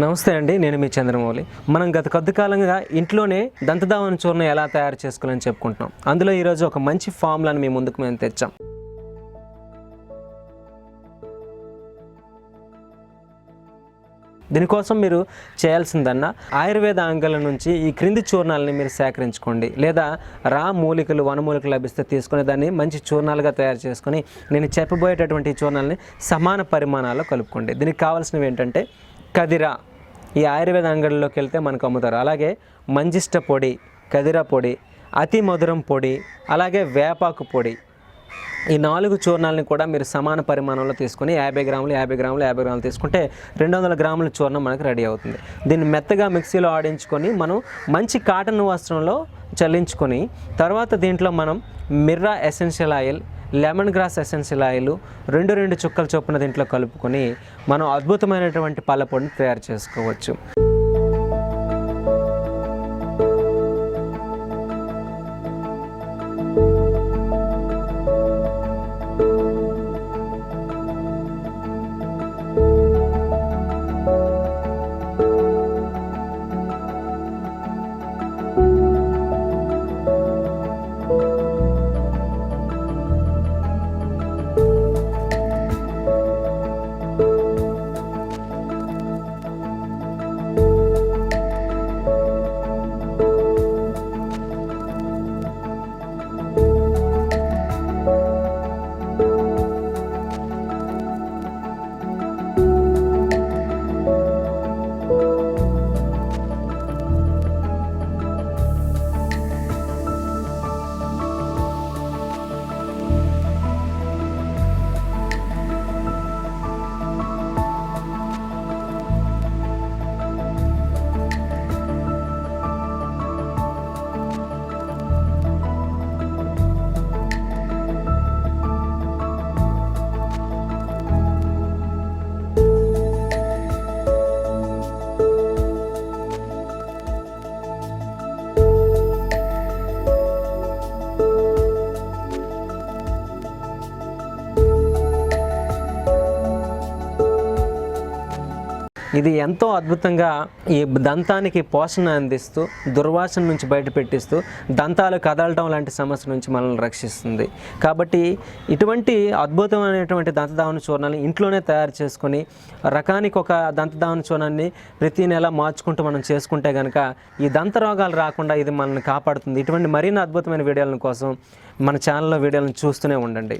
నమస్తే అండి, నేను మీ చంద్రమౌళి. మనం గత కొద్ది కాలంగా ఇంట్లోనే దంతధావన చూర్ణం ఎలా తయారు చేసుకోవాలని చెప్పుకుంటున్నాం. అందులో ఈరోజు ఒక మంచి ఫార్ములాని మీ ముందుకు మేము తెచ్చాం. దీనికోసం మీరు చేయాల్సిందన్నా ఆయుర్వేద అంగాల నుంచి ఈ క్రింది చూర్ణాలని మీరు సేకరించుకోండి, లేదా రా మూలికలు వనమూలికలు లభిస్తే తీసుకుని దాన్ని మంచి చూర్ణాలుగా తయారు చేసుకొని నేను చెప్పబోయేటటువంటి ఈ చూర్ణాలని సమాన పరిమాణాల్లో కలుపుకోండి. దీనికి కావాల్సినవి ఏంటంటే కదిర, ఈ ఆయుర్వేద అంగడిలోకి వెళ్తే మనకు అమ్ముతారు. అలాగే మంజిష్ట పొడి, కదిర పొడి, అతి మధురం పొడి, అలాగే వేపాకు పొడి. ఈ 4 చూర్ణాలని కూడా మీరు సమాన పరిమాణంలో తీసుకొని 50 గ్రాములు తీసుకుంటే 200 గ్రాముల చూర్ణం మనకు రెడీ అవుతుంది. దీన్ని మెత్తగా మిక్సీలో ఆడించుకొని మనం మంచి కాటన్ వస్త్రంలో చల్లించుకొని తర్వాత దీంట్లో మనం myrrh essential oil, lemongrass essential oil 2 చుక్కల చొప్పున దీంట్లో కలుపుకొని మనం అద్భుతమైనటువంటి పళ్ళ పొడిని తయారు చేసుకోవచ్చు. ఇది ఎంతో అద్భుతంగా ఈ దంతానికి పోషణ అందిస్తూ దుర్వాసన నుంచి బయటపెట్టిస్తూ దంతాలు కదలడం లాంటి సమస్య నుంచి మనల్ని రక్షిస్తుంది. కాబట్టి ఇటువంటి అద్భుతమైనటువంటి దంతధావన చూర్ణాన్ని ఇంట్లోనే తయారు చేసుకొని రకానికి ఒక దంతధావన చూర్ణాన్ని ప్రతి నెల మార్చుకుంటూ మనం చేసుకుంటే కనుక ఈ దంత రోగాలు రాకుండా ఇది మనల్ని కాపాడుతుంది. ఇటువంటి మరిన్ని అద్భుతమైన వీడియోల కోసం మన ఛానల్లో వీడియోలను చూస్తూనే ఉండండి.